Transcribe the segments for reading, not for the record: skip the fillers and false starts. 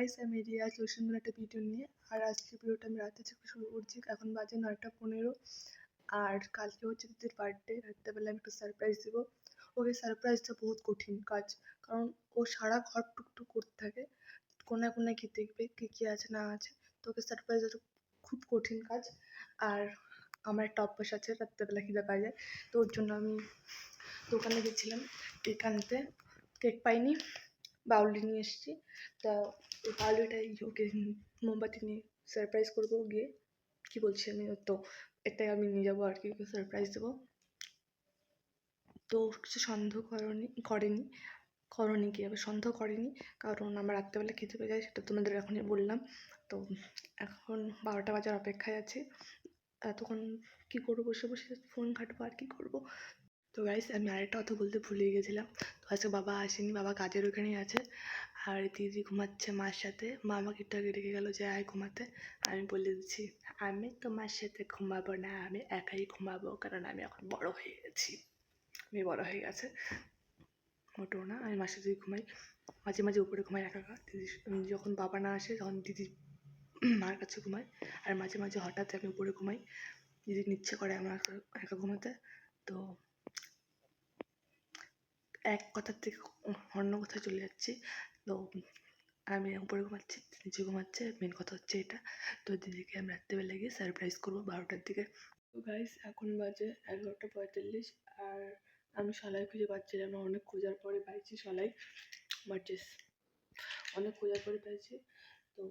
Guys আমি রিয়া চলে সুন্দর একটা ভিডিও নিয়ে। আর আজকের ভিডিওটা আমি রাতে থেকে শুরু করছি। এখন বাজে 9:15। আর কালকে হচ্ছে দিদির বার্থডে। রাত্রেবেলা আমি একটু সারপ্রাইজ দেবো ওকে। সারপ্রাইজটা বহুত কঠিন কাজ, কারণ ও সারা ঘর টুকটুক করতে থাকে, কোনায় কোনায় কি দেখবে কী কী আছে না আছে। তো ওকে সারপ্রাইজ দেওয়া খুব কঠিন কাজ। আর আমার একটা অভ্যাস আছে, রাত্রেবেলা খিদে পাই যায়, তো ওর জন্য আমি দোকানে গেছিলাম কেক আনতে। কেক পাইনি, বাউলি নিয়ে এসেছি। তা ওই বাউলিটাই ওকে মোমবাতি নিয়ে সারপ্রাইজ করবো গিয়ে। কী বলছি আমি, তো এটাই আমি নিয়ে যাবো আর কি, ওকে সারপ্রাইজ দেবো। তো কিছু সন্দেহ করেনি কি আবার সন্দেহ করেনি, কারণ আমার রাত্রেবেলা খেতে পেয়ে যায়, সেটা তোমাদের এখনই বললাম। তো এখন 12টা বাজার অপেক্ষায় আছি। এতক্ষণ কী করবো, বসে বসে ফোন ঘাঁটবো আর কী করবো। তো গাইস আমি আরেকটা কথা বলতে ভুলে গেছিলাম। তো আজকে বাবা আসেনি, বাবা কাজের ওখানেই আছে। আর দিদি ঘুমাচ্ছে মার সাথে। মা আমাকে একটু আগে রেখে গেলো যে আয় ঘুমাতে। আমি বলে দিচ্ছি আমি তোমার সাথে ঘুমাবো না, আমি একাই ঘুমাবো, কারণ আমি এখন বড় হয়ে গেছি। আমি বড় হয়ে গেছে মোটেও না, আমি মার সাথে ঘুমাই। মাঝে মাঝে উপরে ঘুমাই একা একা। দিদি যখন বাবা না আসে তখন দিদি মার কাছে ঘুমায়। আর মাঝে মাঝে হঠাৎ আমি উপরে ঘুমাই, দিদি ইচ্ছে করে আমার একা ঘুমাতে। তো এক কথার থেকে অন্য কথায় চলে যাচ্ছি। তো আমি উপরে ঘুমাচ্ছি, নিচে ঘুমাচ্ছে, মেন কথা হচ্ছে এটা। তো দিদিকে আমি রাত্রেবেলা গিয়ে সারপ্রাইজ করবো 12টার দিকে। তো গাইস এখন বাজে 11:45। আর আমি সলাই খুঁজে পাচ্ছিলাম না, অনেক খোঁজার পরে পাইছি সলাই, বাট অনেক খোঁজার পরে পাইছি। তো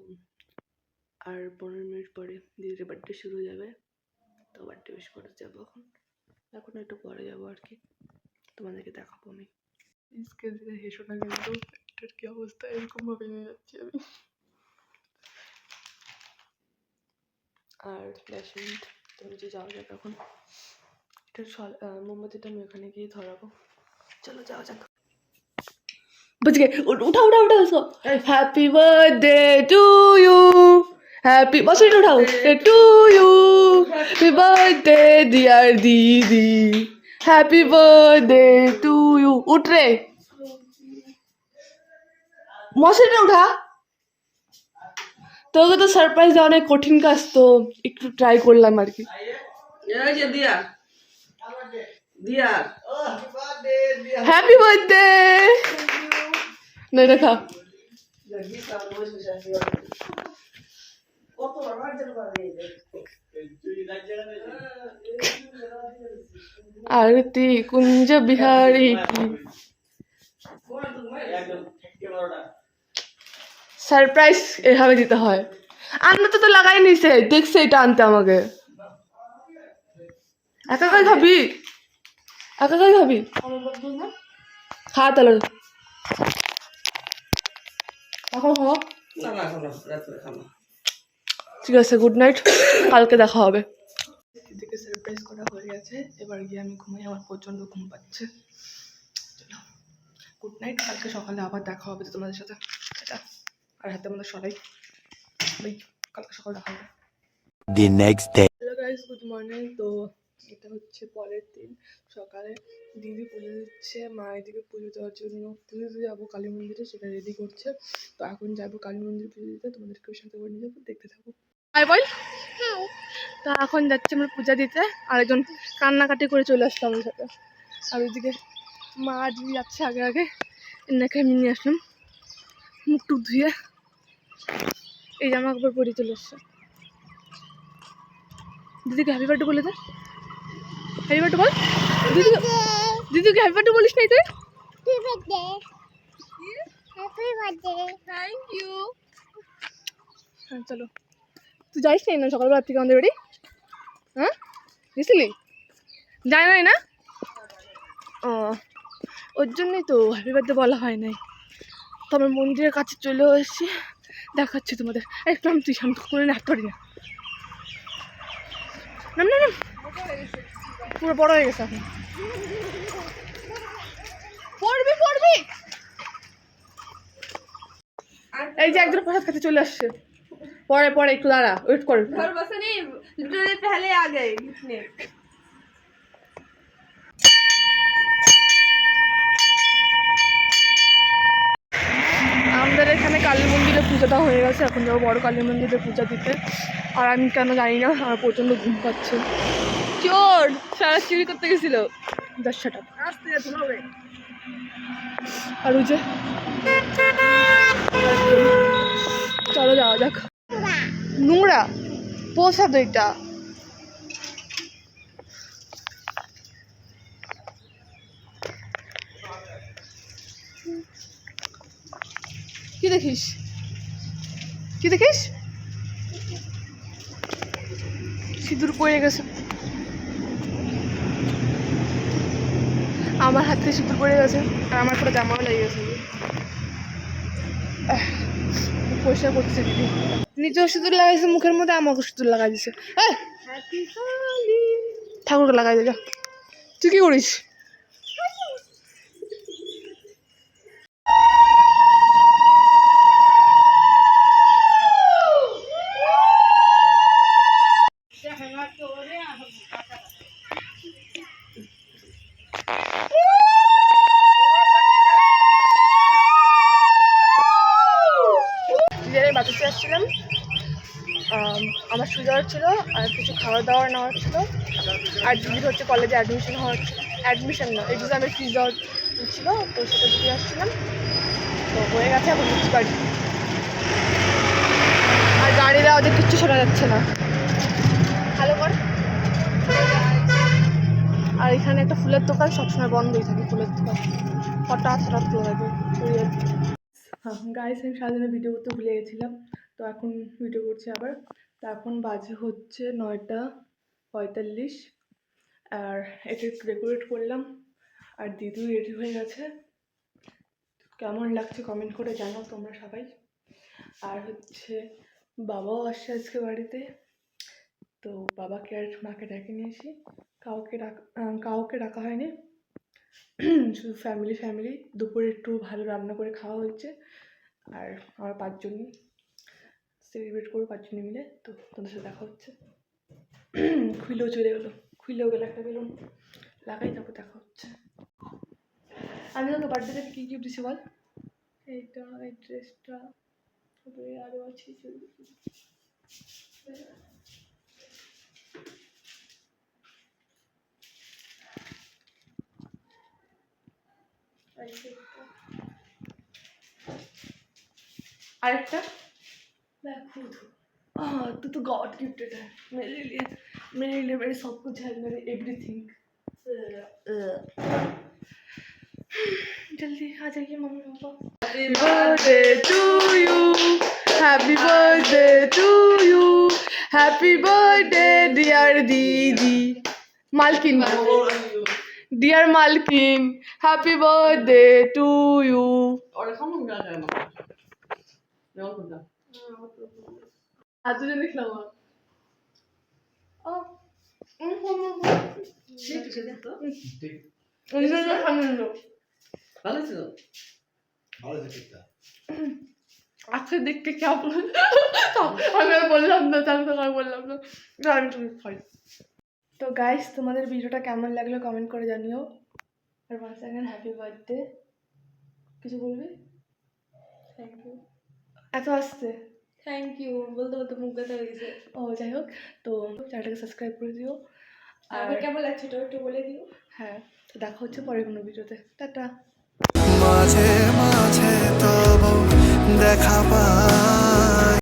আর 15 মিনিট পরে দিদির বার্থডে শুরু হয়ে যাবে। তো বার্থডে উইশ করতে যাবো এখন একটু পরে যাবো আর কি, তোমাদেরকে দেখাবো আমি। প্লিজ দিকে হেসো না, কিন্তু এটার কি অবস্থা, এরকম ভাবে নিয়ে যাচ্ছি আমি। আর 10 মিনিট তো নিচে যাওয়া যাক এখন। এটা মোমবাতিটা আমি ওখানে গিয়ে ধরাবো। চলো যাওয়া যাক। बच गए, उठा उठा उठा उसको। Happy birthday to you, happy बस उठाओ, to you, happy birthday dear didi, happy birthday to you. उठ रे মশারিটা উঠা। তোকে তো সারপ্রাইজ দেওয়া অনেক কঠিন কাজ, তো একটু ট্রাই করলাম আর কি। হ্যাপি বার্থডে না দেখা। आरती कुंज बिहारी की। সারপ্রাইজ এভাবে দিতে হয়। আনতে তো লাগাই নিছে, দেখছে এটা আনতে আমাকে। একা একাই খাবি, একা একাই খাবি, খা তাহলে এখন খাও। ঠিক আছে, গুড নাইট, কালকে দেখা হবে। দিদিকে সারপ্রাইজ করা হয়ে গেছে, এবার গিয়ে আমি ঘুমাই, আমার প্রচণ্ড ঘুম পাচ্ছে। চলো গুড নাইট, কালকে সকালে আবার দেখা হবে তোমাদের সাথে। এটা আর হাতে আমাদের সবাই কালকে সকালে দেখা হবে। The next day. Hello guys, good morning. তো এটা হচ্ছে পরের দিন সকালে। দিদি পুজো দিচ্ছে, মা এদিকে পুজো দেওয়ার জন্য পুজো দিতে যাবো কালী মন্দিরে, সেটা রেডি করছে। তো এখন যাবো কালী মন্দিরে পুজো দিতে, তোমাদেরকেও সাথে করে নিয়ে যাবো, দেখতে থাকো। হাই বল। তা এখন যাচ্ছে আমরা পূজা দিতে, আরেকজন কান্নাকাটি করে চলে আসলো আমার সাথে। আর ওইদিকে মা দিদি যাচ্ছে আগে আগে, এনাকে আমি নিয়ে আসলাম মুখ টুক ধুয়ে, এই জামা কাপড় পরে চলে আসছে। দিদিকে হ্যাপি বার্থডে বলে দে, হ্যাপি বার্থডে বল। দিদিকে হ্যাপি বার্থডে বলিস নাই তুই? Thank you. হ্যাঁ চলো, তুই যাইস নাই না সকালবেলা থেকে আমাদের বাড়ি? হ্যাঁ গেছিলি? যায় নাই না? ও ওর জন্যই তো হ্যাপি বার্থডে বলা হয় নাই। তো আমার মন্দিরের কাছে চলে এসেছি, দেখাচ্ছি তোমাদের। একদম তুই শান্ত করে না, হাত পারি না, নাম না নাম, পুরো বড় হয়ে গেছে এখন। পড়বি পড়বি। এই যে একজন প্রসাদ খেতে চলে আসছে, পরে পরে একটু দাঁড়া, ওয়েট কর। আমাদের এখানে কালী মন্দিরে পূজাটা হয়ে গেছে, এখন যাবো বড় কালী মন্দিরে পূজা দিতে। আর আমি কেন জানি না, আমার প্রচণ্ড ঘুম পাচ্ছে। চোর সারা চুরি করতে গেছিল 10 টাকা আসতে হবে। আর ওই যে চলো যাওয়া যাক। নোংরা পোষা তো এটা। কি দেখিস, কি দেখিস? সিঁদুর পড়ে গেছে, আমার হাত থেকে সিঁদুর পড়ে গেছে, আর আমার পুরো জামাও লেগে গেছে। পরিষ্কার করতেছে দিদি, নিজেও সিঁদুর লাগাইছে মুখের মধ্যে, আমাকে সিঁদুর লাগাই দিছে। ঠাকুরকে লাগাই দে, তুই কি করিস? বাড়িতে আসছিলাম, আমার সুযোগ ছিল আর কিছু খাওয়া দাওয়া নেওয়ার ছিল, আর দিদির হচ্ছে কলেজে অ্যাডমিশন হওয়ার, অ্যাডমিশন না এক্সামের ফিজ দেওয়ার ছিল, তো সেটা দিতে আসছিলাম। তো হয়ে গেছে, এখন বুঝতে পারি। আর গাড়ির আওয়াজে কিচ্ছু শোনা যাচ্ছে না, ভালো কর। আর এখানে একটা ফুলের দোকান সবসময় বন্ধই থাকে, ফুলের দোকান হঠাৎ হঠাৎ খোলা থাকে। হ্যাঁ গাইস, আমি সারাদিনে ভিডিও করতে ভুলে গেছিলাম, তো এখন ভিডিও করছি আবার। তো এখন বাজে হচ্ছে 9:45, আর এটা একটু ডেকোরেট করলাম, আর দিদিও রেডি হয়ে গেছে। কেমন লাগছে কমেন্ট করে জানাও তোমরা সবাই। আর হচ্ছে বাবাও আসছে আজকে বাড়িতে, তো বাবাকে আর মাকে ডেকে নিয়েছি, কাউকে ডাকা হয়নি, শুধু ফ্যামিলি। দুপুরে একটু ভালো রান্না করে খাওয়া হয়েছে, আর আমরা 5 জনই সেলিব্রেট করবো, 5 জনে মিলে। তো তোমাদের সাথে দেখা হচ্ছে। খুলেও চলে গেলো, খুলেও গেলো একটা বেলুন লাগাই, তারপর দেখা হচ্ছে। আমি তোকে বার্থডেতে কী গিফট দিছি বল? এইটা, এই ড্রেসটা, তারপরে আরও আছে आरेकटा तू तो गॉड गिफ्टेड है मेरे लिए मेरे सब कुछ है, मेरे एवरीथिंग। जल्दी आ जाइए mummy papa. Happy birthday to you, happy birthday to you, happy birthday dear didi मालकिन, डियर मालकिन, हैप्पी बर्थडे टू यू। আজকে দেখলাম আজকে দেখতে কেমন, আমি আর বললাম না, আমি বললাম না, আমি তুমি খাই। তো গাইস, তোমাদের ভিডিওটা কেমন লাগলো কমেন্ট করে জানিও। আর ওয়ান্স অ্যাগেন হ্যাপি বার্থডে। কিছু বলবি? Thank you. এত আসতে থ্যাংক ইউ বলতে বলতে মুখ ব্যথা হয়ে গেছে। ও যাই হোক, তো চ্যানেলটাকে সাবস্ক্রাইব করে দিও। আর কেমন লাগছে এটা একটু বলে দিও। হ্যাঁ, তো দেখা হচ্ছে পরের কোনো ভিডিওতে। টাটা। মাঝে মাঝে তবু দেখা পাই।